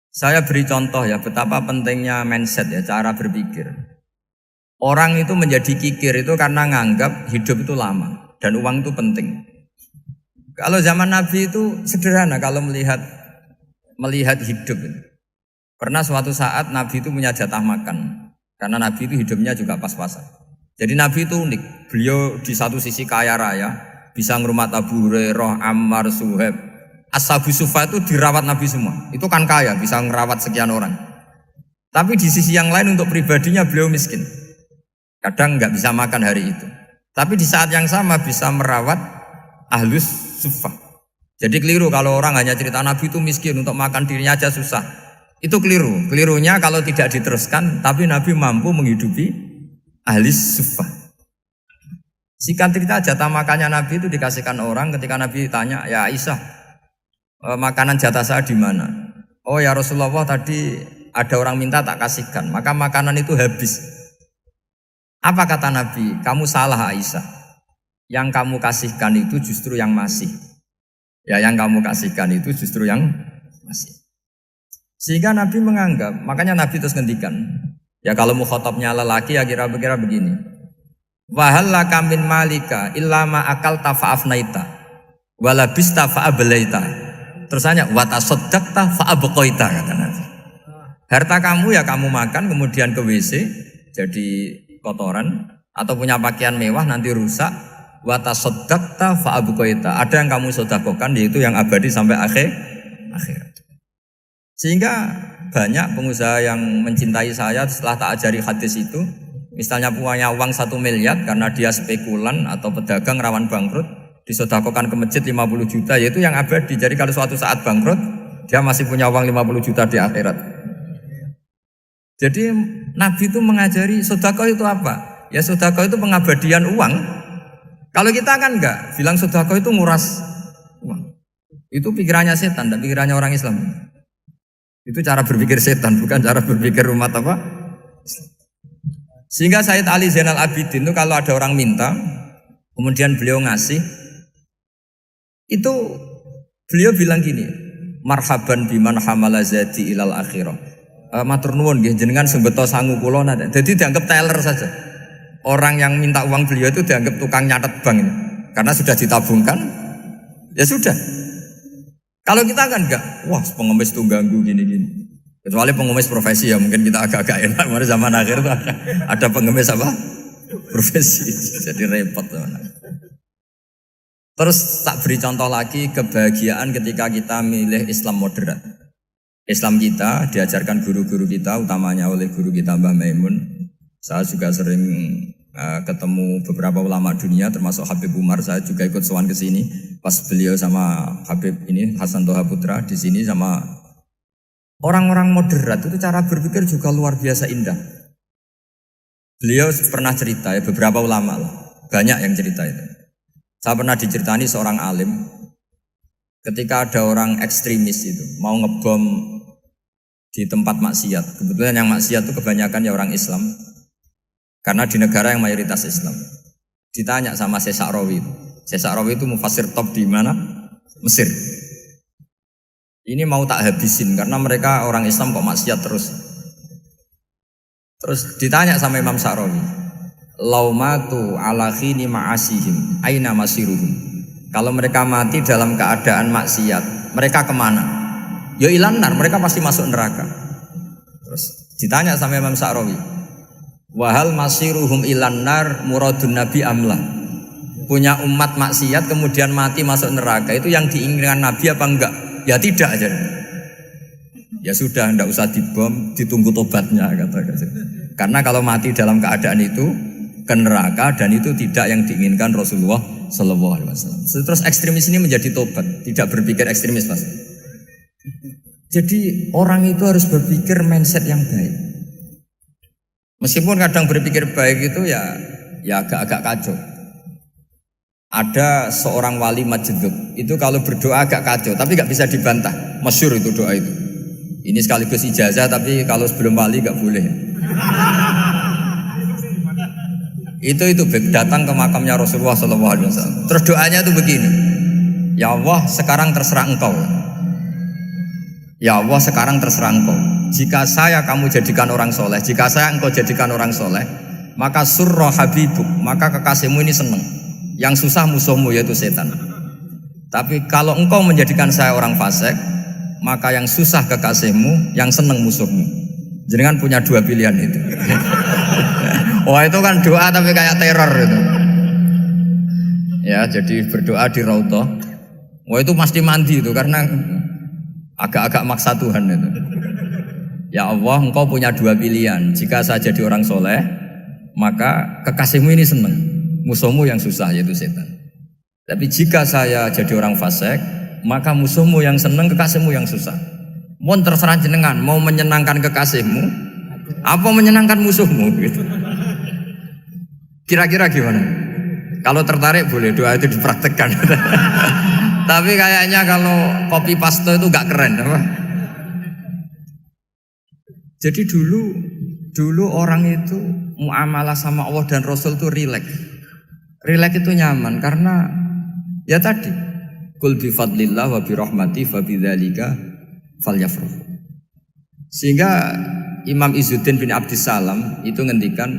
Saya beri contoh ya betapa pentingnya mindset ya, cara berpikir. Orang itu menjadi kikir itu karena nganggap hidup itu lama dan uang itu penting. Kalau zaman Nabi itu sederhana kalau melihat hidup. Pernah suatu saat Nabi itu punya jatah makan karena Nabi itu hidupnya juga pas-pasan. Jadi Nabi itu unik. Beliau di satu sisi kaya raya, bisa ngrumat Abu Hurairah, Ammar, Suhaib. Ashabu Sufa itu dirawat Nabi semua. Itu kan kaya, bisa ngerawat sekian orang. Tapi di sisi yang lain untuk pribadinya beliau miskin. Kadang nggak bisa makan hari itu. Tapi di saat yang sama bisa merawat Ahlus Sufa. Jadi keliru kalau orang hanya cerita Nabi itu miskin, untuk makan dirinya aja susah. Itu keliru. Kelirunya kalau tidak diteruskan, tapi Nabi mampu menghidupi Ahlus Sufa. Singkat cerita jatah makannya Nabi itu dikasihkan orang ketika Nabi tanya, ya Aisyah, makanan jatah saya di mana? Oh ya Rasulullah, tadi ada orang minta tak kasihkan, maka makanan itu habis. Apa kata Nabi? Kamu salah Aisyah. Yang kamu kasihkan itu justru yang masih. Ya yang kamu kasihkan itu justru yang masih. Sehingga Nabi menganggap, makanya Nabi terus ngendikan. Ya kalau mukhatabnya lelaki ya kira-kira begini. Wahal laka min malika illa ma akalta fa'afnaita walabista fa'ablaita. Terus tanya wa tasaddaqta fa'abqaita kata Nabi. Harta kamu ya kamu makan kemudian ke WC jadi kotoran atau punya pakaian mewah nanti rusak. Wa tasaddaqta fa'abqaita. Ada yang kamu sedekahkan yaitu yang abadi sampai akhirat. Sehingga banyak pengusaha yang mencintai saya setelah tak ajari hadis itu, misalnya punya uang 1 miliar karena dia spekulan atau pedagang rawan bangkrut, disedekahkan ke masjid 50 juta, yaitu yang abadi. Jadi kalau suatu saat bangkrut, dia masih punya uang 50 juta di akhirat. Jadi Nabi itu mengajari sedekah itu apa? Ya sedekah itu pengabadian uang. Kalau kita kan enggak, bilang sedekah itu nguras uang. Itu pikirannya setan dan pikirannya orang Islam. Itu cara berpikir setan, bukan cara berpikir umat apa? Sehingga Sayyid Ali Zainal Abidin itu kalau ada orang minta, kemudian beliau ngasih, itu beliau bilang gini, marhaban biman hamala zati ilal akhirah. Matur nuwun nggih jenengan sing beto sangu kula nate. Jadi dianggap teller saja. Orang yang minta uang beliau itu dianggap tukang nyatet bank ini. Karena sudah ditabungkan, ya sudah. Kalau kita kan enggak, wah pengemis tuh ganggu gini-gini. Kecuali pengemis profesi ya mungkin kita agak-agak enak. Mari zaman akhir tuh ada pengemis apa? Profesi, jadi repot teman. Terus tak beri contoh lagi kebahagiaan ketika kita milih Islam moderat. Islam kita diajarkan guru-guru kita, utamanya oleh guru kita Mbah Maimun. Saya juga sering ketemu beberapa ulama dunia termasuk Habib Umar. Saya juga ikut sowan ke sini pas beliau sama Habib ini Hasan Toha Putra di sini sama orang-orang moderat. Itu cara berpikir juga luar biasa indah. Beliau pernah cerita ya, beberapa ulama lah, banyak yang cerita itu. Saya pernah diceritani seorang alim ketika ada orang ekstremis itu mau ngebom di tempat maksiat. Kebetulan yang maksiat itu kebanyakan ya orang Islam. Karena di negara yang mayoritas Islam. Ditanya sama Syekh Sa'rawi. Syekh Sa'rawi itu mufassir top di mana? Mesir. Ini mau tak habisin karena mereka orang Islam kok maksiat terus. Terus ditanya sama Imam Sa'rawi, laumatu ala khini ma'asihim aina masiruhum. Kalau mereka mati dalam keadaan maksiat, mereka kemana? Ya ilan nar, mereka pasti masuk neraka. Terus ditanya sama Imam Sa'rawi, wahal masiruhum ilan nar muradun nabi amlah. Punya umat maksiat kemudian mati masuk neraka, itu yang diinginkan Nabi apa enggak? Ya tidak aja. Ya sudah, enggak usah dibom, ditunggu tobatnya kata. Karena kalau mati dalam keadaan itu ke neraka dan itu tidak yang diinginkan Rasulullah Sallallahu Alaihi Wasallam. Terus ekstremis ini menjadi tobat, tidak berpikir ekstremis mas. Jadi orang itu harus berpikir mindset yang baik. Meskipun kadang berpikir baik itu ya agak-agak kacau. Ada seorang wali majdub itu kalau berdoa agak kacau, tapi nggak bisa dibantah. Masyhur itu doa itu. Ini sekaligus ijazah, tapi kalau sebelum wali nggak boleh. Itu datang ke makamnya Rasulullah SAW. Terus doanya itu begini, ya Allah sekarang terserah engkau. Ya Allah, sekarang terserah engkau. Jika saya kamu jadikan orang soleh, jika saya engkau jadikan orang soleh, maka surra habibuk, maka kekasihmu ini senang. Yang susah musuhmu yaitu setan. Tapi kalau engkau menjadikan saya orang fasik, maka yang susah kekasihmu, yang senang musuhmu. Jangan punya dua pilihan itu. Wah itu kan doa tapi kayak teror itu. Ya jadi berdoa di Raudhah. Wah itu pasti mandi itu karena agak-agak maksa Tuhan itu. Ya Allah, engkau punya dua pilihan. Jika saya jadi orang soleh, maka kekasihmu ini senang, musuhmu yang susah yaitu setan. Tapi jika saya jadi orang fasik, maka musuhmu yang senang, kekasihmu yang susah. Mohon terserah jenengan, mau menyenangkan kekasihmu, apa menyenangkan musuhmu? Gitu. Kira-kira gimana? Kalau tertarik boleh doa itu dipraktekkan. Tapi kayaknya kalau copy paste itu gak keren, apa? Jadi dulu orang itu muamalah sama Allah dan Rasul itu rileks. Rileks itu nyaman karena ya tadi, qul bi fadlillah wa bi rahmati fa bidzalika falyafrahu. Sehingga Imam Izzuddin bin Abdissalam itu ngendikan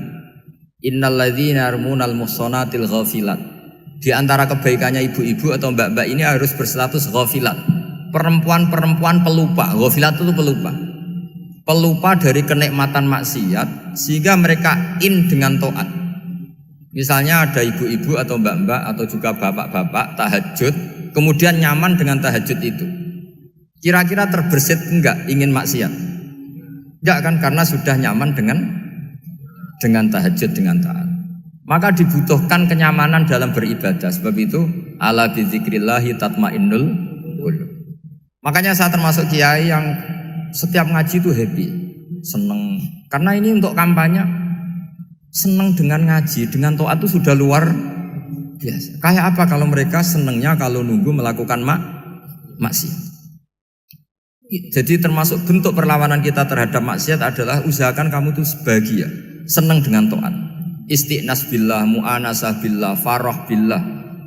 innalladzina yarmunal muhsanatil ghafilat. Di antara kebaikannya ibu-ibu atau mbak-mbak ini harus berstatus ghafilat. Perempuan-perempuan pelupa. Ghafilat itu pelupa. Pelupa dari kenikmatan maksiat sehingga mereka dengan taat. Misalnya ada ibu-ibu atau mbak-mbak atau juga bapak-bapak tahajud, kemudian nyaman dengan tahajud itu. Kira-kira terbersit enggak ingin maksiat? Enggak kan, karena sudah nyaman dengan tahajud, dengan taat. Maka dibutuhkan kenyamanan dalam beribadah. Sebab itu ala bizikrillahi tatmainnul qulub. Makanya saya termasuk kiai yang setiap ngaji itu happy, seneng. Karena ini untuk kampanye, seneng dengan ngaji, dengan taat itu sudah luar biasa. Kayak apa kalau mereka senengnya kalau nunggu melakukan maksiat. Jadi termasuk bentuk perlawanan kita terhadap maksiat adalah usahakan kamu tuh bahagia, seneng dengan taat. Istiqnas billah, mu'anasah billah, farah billah,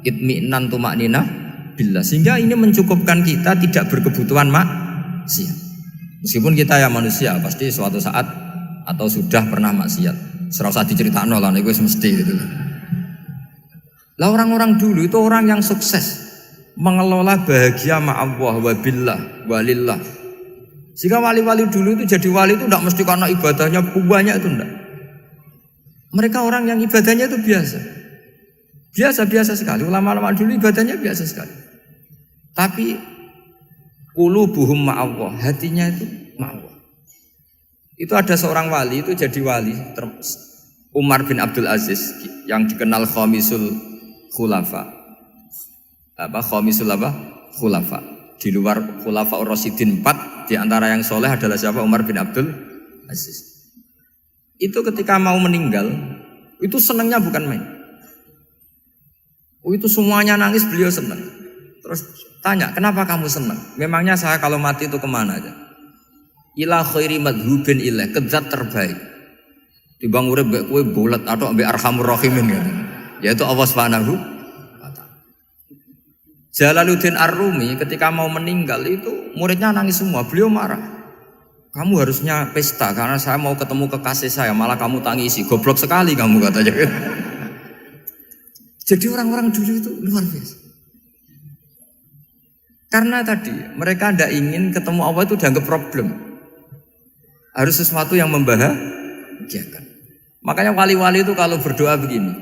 itmi'nan tumakninah billah. Sehingga ini mencukupkan kita tidak berkebutuhan maksiat. Meskipun kita ya manusia, pasti suatu saat atau sudah pernah maksiat. Serasa diceritakan lah, itu mesti gitu. Lah orang-orang dulu itu orang yang sukses mengelola bahagia ma'allah wa billah walillah. Sehingga wali-wali dulu itu jadi wali itu tidak mesti karena ibadahnya banyak, itu enggak. Mereka orang yang ibadahnya itu biasa. Biasa-biasa sekali. Ulama-ulama dulu ibadahnya biasa sekali. Tapi qulubuhum ma'allah, hatinya itu ma'allah. Itu ada seorang wali itu jadi wali, Umar bin Abdul Aziz yang dikenal khamisul khulafa. Khamisul khulafa. Di luar khulafa Ar-Rasyidin 4, di antara yang soleh adalah siapa? Umar bin Abdul Aziz. Itu ketika mau meninggal, itu senangnya bukan main. Itu semuanya nangis, beliau senang. Terus tanya, kenapa kamu senang? Memangnya saya kalau mati itu kemana aja? Ila khairi madhubin ilah, ke zat terbaik. Dibang urip mbek kowe bolet atau mbek arhamur rahimin gitu. Yaitu Allah Subhanahu wa taala. Jalaluddin Ar-Rumi ketika mau meninggal itu muridnya nangis semua, beliau marah. Kamu harusnya pesta karena saya mau ketemu kekasih saya, malah kamu tangisi, goblok sekali kamu katanya. Jadi orang-orang dulu itu luar biasa. Karena tadi mereka tidak ingin ketemu Allah itu dianggap problem. Harus sesuatu yang membahagiakan. Makanya wali-wali itu kalau berdoa begini,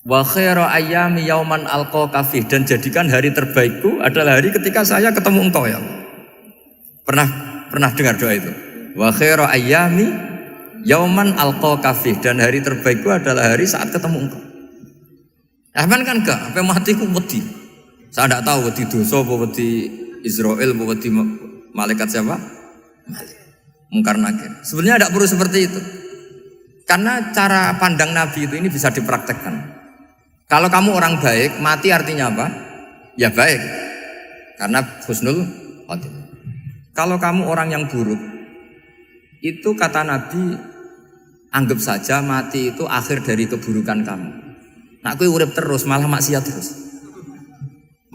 wa khairu ayyami yauman alqa kafih, dan jadikan hari terbaikku adalah hari ketika saya ketemu engkau ya. Pernah dengar doa itu? Wa khairu ayyami yauman alqa kafih, dan hari terbaikku adalah hari saat ketemu engkau. Aman kan enggak? Sampai matiku wedi. Saya tidak tahu wedi dosa apa wedi Israel apa wedi malaikat siapa? Mungkar nakir. Sebenarnya tidak perlu seperti itu. Karena cara pandang Nabi itu ini bisa dipraktekkan. Kalau kamu orang baik, mati artinya apa? Ya baik. Karena husnul khotimah. Kalau kamu orang yang buruk, itu kata Nabi, anggap saja mati itu akhir dari keburukan kamu. Nak kowe urip terus malah maksiat terus.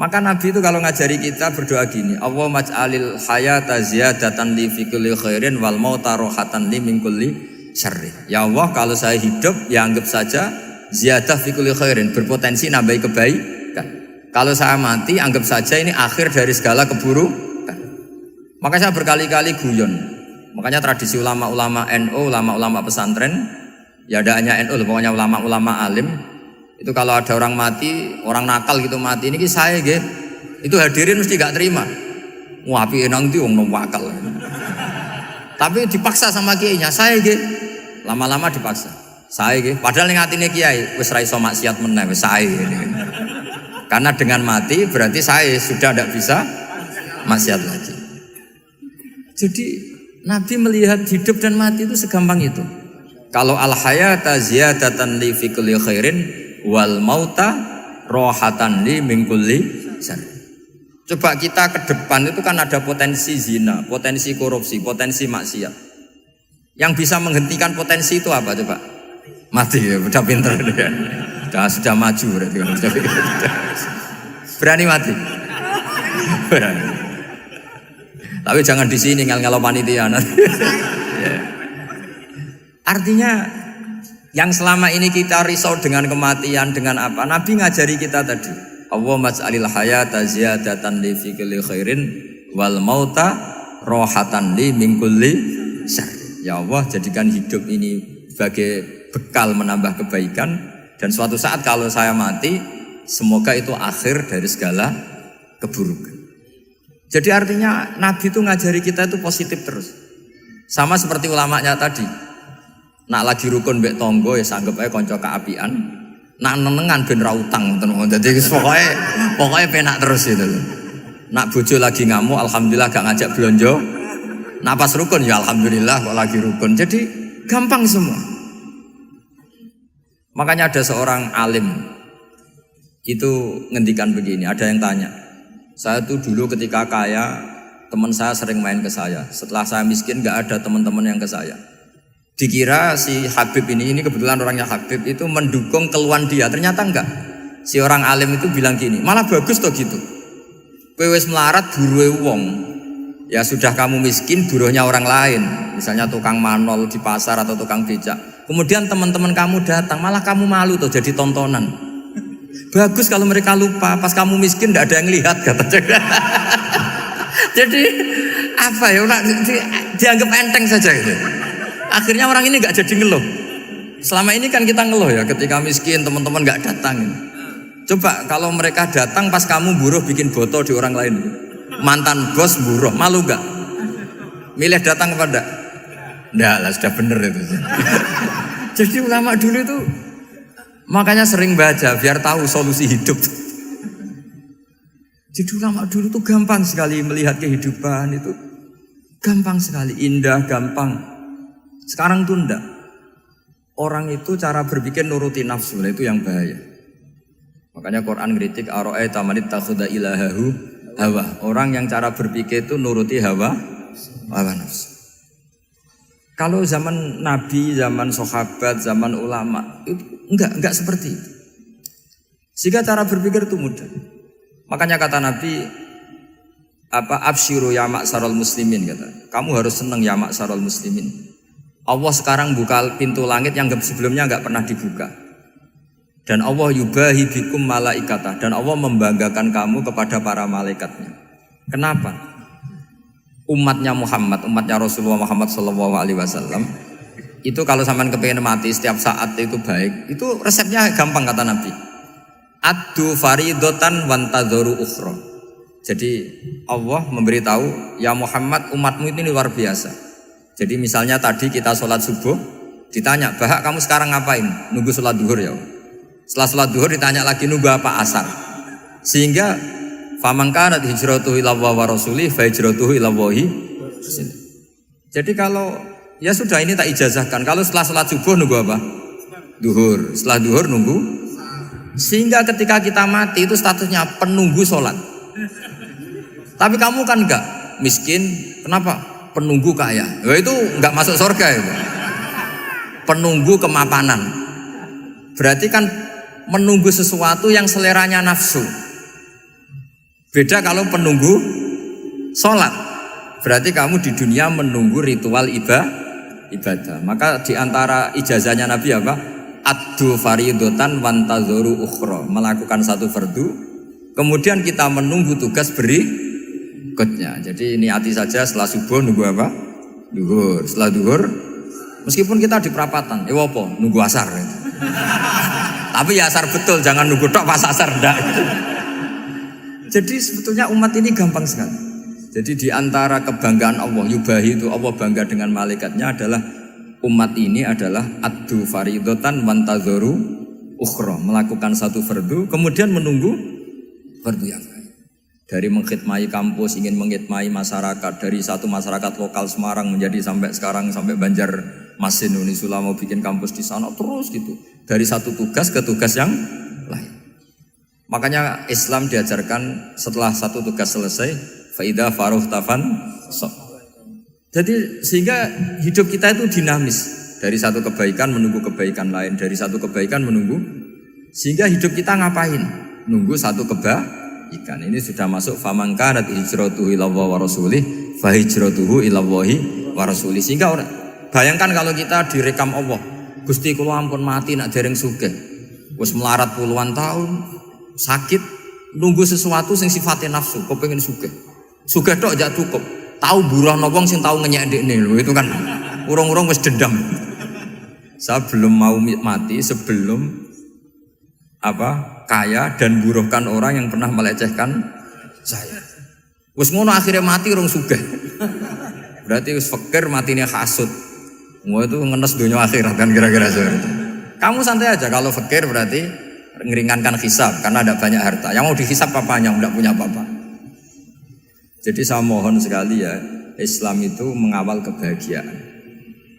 Maka Nabi itu kalau ngajari kita berdoa gini, Allahumma ij'alil hayata ziyadatan li fi kulli khairin wal mauta rohatan li min kulli syarrin. Ya Allah, kalau saya hidup ya anggap saja ziyadah fi kulli khairin, berpotensi nambahi kebaikan. Kalau saya mati anggap saja ini akhir dari segala keburukan. Maka saya berkali-kali guyon. Makanya tradisi ulama-ulama NU, ulama-ulama pesantren, ya ada hanya NU, pokoknya ulama-ulama alim. Itu kalau ada orang mati, orang nakal gitu mati, ini saya gitu. Itu hadirin mesti gak terima. Wah, api enang itu wong wakal. Tapi dipaksa sama kiainya, saya gitu. Lama-lama dipaksa. Saya gitu. Padahal ning atine kiai wis ra iso maksiat meneh wis saya gitu. Karena dengan mati berarti saya sudah tidak bisa maksiat lagi. Jadi Nabi melihat hidup dan mati itu segampang itu. Kalau al-hayata ziyadatan li fi kulli khairin wal mauta rohatan li min kulli syarr. Coba kita ke depan itu kan ada potensi zina, potensi korupsi, potensi maksiat. Yang bisa menghentikan potensi itu apa coba? Mati ya, udah pinter dia. Sudah maju berarti. Berani mati. Berani. Tapi jangan di sini ngel-ngelo panitia nanti. Ya. Artinya yang selama ini kita risau dengan kematian, dengan apa? Nabi ngajari kita tadi. Allahumma ij'alil hayata ziyadatan li fi kulli khairin wal mauta rohatan li min kulli syarr. Ya Allah, jadikan hidup ini sebagai bekal menambah kebaikan, dan suatu saat kalau saya mati, semoga itu akhir dari segala keburukan. Jadi artinya Nabi itu ngajari kita itu positif terus. Sama seperti ulamanya tadi. Nak lagi rukun mbek tonggo ya sanggep ae kanca kaapian. Nak nenengan ben ra utang ngoten. Dadi pokoke penak terus itu. Nak bojo lagi ngamuk alhamdulillah gak ngajak blonjo. Nak pas rukun ya alhamdulillah kok lagi rukun. Jadi gampang semua. Makanya ada seorang alim itu ngendikan begini, ada yang tanya. Saya tuh dulu ketika kaya, teman saya sering main ke saya. Setelah saya miskin gak ada teman-teman yang ke saya. Dikira si Habib ini kebetulan orangnya Habib itu mendukung keluhan dia. Ternyata enggak. Si orang alim itu bilang gini, malah bagus toh gitu. Kowe wis melarat buruhe wong. Ya sudah kamu miskin buruhnya orang lain. Misalnya tukang manol di pasar atau tukang becak. Kemudian teman-teman kamu datang, malah kamu malu tuh jadi tontonan. Bagus kalau mereka lupa, pas kamu miskin tidak ada yang lihat katanya. Jadi apa ya, dianggap enteng saja gitu. Akhirnya orang ini nggak jadi ngeluh. Selama ini kan kita ngeluh ya, ketika miskin teman-teman nggak datang. Coba kalau mereka datang pas kamu buruh bikin foto di orang lain, mantan bos buruh, malu nggak? Milih datang apa enggak? Enggak lah, sudah bener itu. Jadi ulama dulu itu makanya sering baca biar tahu solusi hidup. Jadi ulama dulu tuh gampang sekali melihat kehidupan itu, gampang sekali, indah, gampang. Sekarang tuh enggak. Orang itu cara berpikir nuruti nafsu, itu yang bahaya. Makanya Quran kritik ara'aita man ittakhadha ilahahu hawa. Orang yang cara berpikir itu nuruti hawa nafsu. Kalau zaman Nabi, zaman sahabat, zaman ulama itu enggak seperti itu. Sehingga cara berpikir itu mudah. Makanya kata Nabi, absyiru ya ma'syaral muslimin, kata. Kamu harus senang ya ma'syaral muslimin. Allah sekarang buka pintu langit yang sebelumnya enggak pernah dibuka. Dan Allah yubahi bikum malaikata, dan Allah membanggakan kamu kepada para malaikatnya. Kenapa? Umatnya Muhammad, umatnya Rasulullah Muhammad SAW itu kalau sampean kepengen mati setiap saat itu baik, itu resepnya gampang kata Nabi. Addu faridotan wantadzoru ukhra. Jadi Allah memberitahu, ya Muhammad, umatmu ini luar biasa. Jadi misalnya tadi kita sholat subuh, ditanya, Bahak kamu sekarang ngapain? Nunggu sholat duhur ya. Setelah sholat duhur ditanya lagi, nunggu apa asar? Sehingga faman kanat hijratuhu ila wa rasulih fa hijratuhu ila wahi. Jadi kalau ya sudah ini tak ijazahkan. Kalau setelah sholat subuh nunggu apa? Duhur. Setelah duhur nunggu. Sehingga ketika kita mati itu statusnya penunggu sholat. Tapi kamu kan enggak miskin. Kenapa? Penunggu kaya. Ya itu enggak masuk surga itu. Penunggu kemapanan. Berarti kan menunggu sesuatu yang seleranya nafsu. Beda kalau penunggu sholat. Berarti kamu di dunia menunggu ritual ibadah. Maka di antara ijazahnya Nabi apa? Addu faridotan wantazoru ukhra. Melakukan satu fardu, kemudian kita menunggu tugas berikutnya. Jadi niati saja setelah subuh nunggu apa? Duhur. Setelah duhur, meskipun kita di perapatan, apa? Nunggu asar. Tapi ya asar betul, jangan nunggu tok pas asar ndak. Jadi sebetulnya umat ini gampang sekali. Jadi di antara kebanggaan Allah, yubahi itu Allah bangga dengan malaikatnya adalah umat ini adalah addu faridotan wantazoru ukhra, melakukan satu fardu kemudian menunggu fardu yang lain. Dari mengkhidmati kampus, ingin mengkhidmati masyarakat, dari satu masyarakat lokal Semarang menjadi sampai sekarang sampai Banjarmasin, Unisula mau bikin kampus di sana terus gitu. Dari satu tugas ke tugas yang lain. Makanya Islam diajarkan setelah satu tugas selesai, faida faruh tafan sok. Jadi sehingga hidup kita itu dinamis, dari satu kebaikan menunggu kebaikan lain, dari satu kebaikan menunggu, sehingga hidup kita ngapain? Nunggu satu kebaikan. Ini sudah masuk faman kanat hijratuhu ilallahi wa rasulih fa hijratuhu ilallahi wa rasulih. Sehingga bayangkan kalau kita direkam Allah, Gusti kula ampun mati nak dereng sugih. Wis melarat puluhan tahun, sakit, nunggu sesuatu sing sifatnya nafsu, kepengin sugih. Sugih tok aja cukup. Tahu buruh wong sing tahu ngenyek ndekne lho, itu kan urung-urung wis dendam. Saya belum mau mati sebelum kaya dan buruhkan orang yang pernah melecehkan saya. Wis ngono akhirnya mati urung sugih. Berarti wis fakir matine hasud. Mau itu ngenes dunia akhirat kan kira-kira seperti itu. Kamu santai aja kalau fakir berarti ngeringankan hisab karena ada banyak harta. Yang mau dihisab apanya, enggak punya apa-apa. Jadi saya mohon sekali ya, Islam itu mengawal kebahagiaan.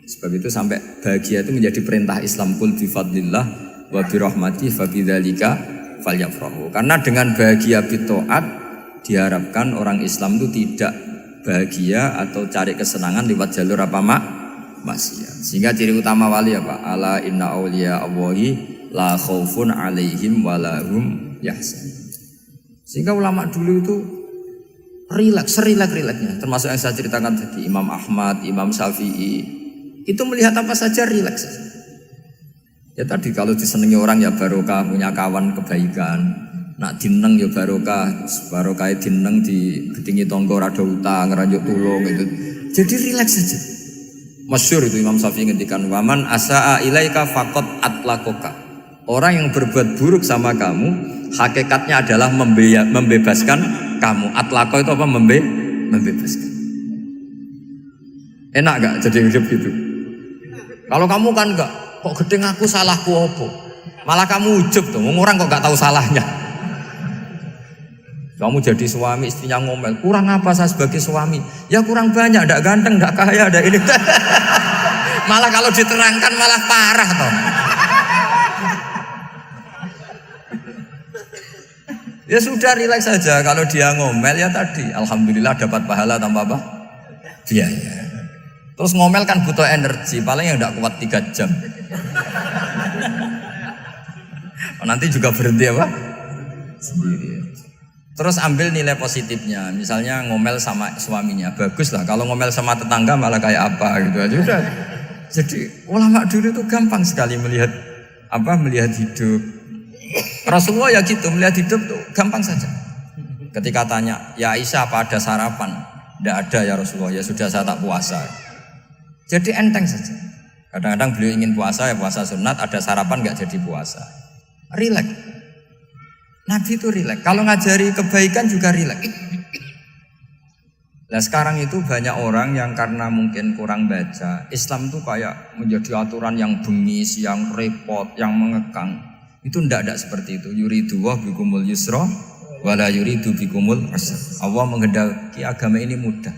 Sebab itu sampai bahagia itu menjadi perintah Islam, qul bi fadlillah wa bi rahmati fa bidzalika falyafrahu. Karena dengan bahagia bi taat diharapkan orang Islam itu tidak bahagia atau cari kesenangan lewat jalur maksiat. Sehingga ciri utama wali apa? Ala inna auliya Allahi la khaufun alaihim wa lahum yahzanun. Sehingga ulama dulu itu rileks-rileksnya, termasuk yang saya ceritakan tadi, Imam Ahmad, Imam Syafi'i, itu melihat apa saja rileks. Ya tadi kalau disenangi orang ya barokah, punya kawan kebaikan. Nak dineng ya barokah dineng di gedingi tonggo rada utang, ngeranjuk tulung itu. Jadi rileks saja. Masyhur itu Imam Syafi'i ngendikan, waman asaa ilaika faqad atlaqaka. Orang yang berbuat buruk sama kamu, hakikatnya adalah membebaskan kamu. Atlaqo itu apa? Membebaskan. Enak gak jadi hidup gitu? Kalau kamu kan enggak, kok gedeng aku salahku apa? Malah kamu ujub tuh, orang kok gak tahu salahnya. Kamu jadi suami, istrinya ngomel, kurang apa saya sebagai suami? Ya kurang banyak, enggak ganteng, enggak kaya, enggak ini. Malah kalau diterangkan malah parah toh. Ya sudah rileks saja, kalau dia ngomel ya tadi alhamdulillah dapat pahala tanpa apa? Biaya. Terus ngomel kan butuh energi, paling yang tidak kuat 3 jam. Nanti juga berhenti apa? Sendiri. Terus ambil nilai positifnya, misalnya ngomel sama suaminya, bagus lah. Kalau ngomel sama tetangga malah kayak apa gitu aja udah. Jadi ulama dulu itu gampang sekali melihat hidup. Rasulullah ya gitu, melihat hidup tuh gampang saja. Ketika tanya, ya Aisyah apa ada sarapan? Tidak ada ya Rasulullah, ya sudah saya tak puasa. Jadi enteng saja. Kadang-kadang beliau ingin puasa, ya puasa sunat, ada sarapan nggak jadi puasa. Rileks. Nabi itu rileks. Kalau ngajari kebaikan juga rileks. Nah sekarang itu banyak orang yang karena mungkin kurang baca, Islam itu kayak menjadi aturan yang bengis, yang repot, yang mengekang. Itu tidak seperti itu. Yuridu wa bikumul yusra wala yuridu bikumul usra. Allah menghendaki agama ini mudah.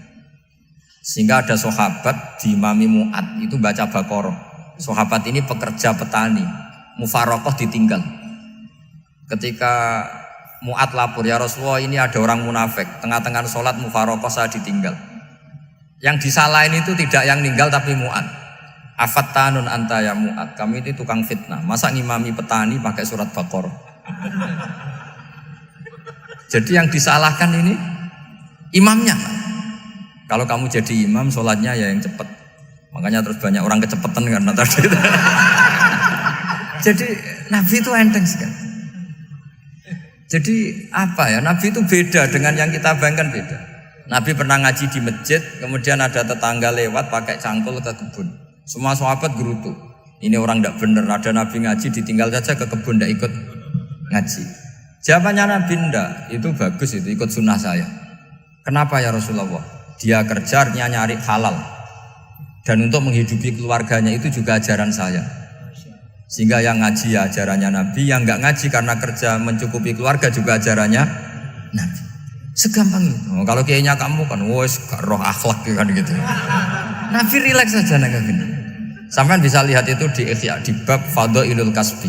Sehingga ada sahabat di Imami Mu'ad itu baca Baqarah. Sahabat ini pekerja petani, mufarokoh ditinggal. Ketika Mu'ad lapor, ya Rasulullah ini ada orang munafik, tengah-tengah sholat mufarokoh saya ditinggal. Yang disalahin itu tidak yang ninggal tapi Mu'ad. Afattanun anta ya Mu'ad, kami itu tukang fitnah. Masa ngimami petani pakai surat Baqarah? Jadi yang disalahkan ini imamnya. Kalau kamu jadi imam, sholatnya ya yang cepat. Makanya terus banyak orang kecepatan karena tadi. Jadi Nabi itu enteng sekali. Jadi apa ya? Nabi itu beda dengan yang kita bayangkan beda. Nabi pernah ngaji di masjid, kemudian ada tetangga lewat pakai cangkul ke kebun. Semua sahabat gerutu. Ini orang tidak benar. Ada Nabi ngaji ditinggal saja ke kebun, tidak ikut ngaji. Jawabannya Nabi tidak. Itu bagus, itu ikut sunnah saya. Kenapa ya Rasulullah? Dia kerjanya nyari halal. Dan untuk menghidupi keluarganya itu juga ajaran saya. Sehingga yang ngaji ya ajarannya Nabi, yang nggak ngaji karena kerja mencukupi keluarga juga ajarannya Nabi. Segampang itu. Kalau kayaknya kamu kan, wes roh akhlak kan gitu. Nabi rileks saja Nabi. Sampai bisa lihat itu di Ihya, di bab Fadhailul Kasbi.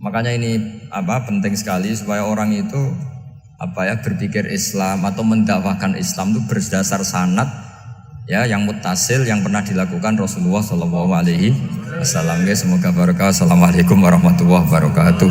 Makanya ini penting sekali supaya orang itu berpikir Islam atau mendakwahkan Islam itu berdasar sanad ya yang muttasil yang pernah dilakukan Rasulullah Shallallahu Alaihi Wasallam. Semoga barokah. Assalamualaikum warahmatullahi wabarakatuh.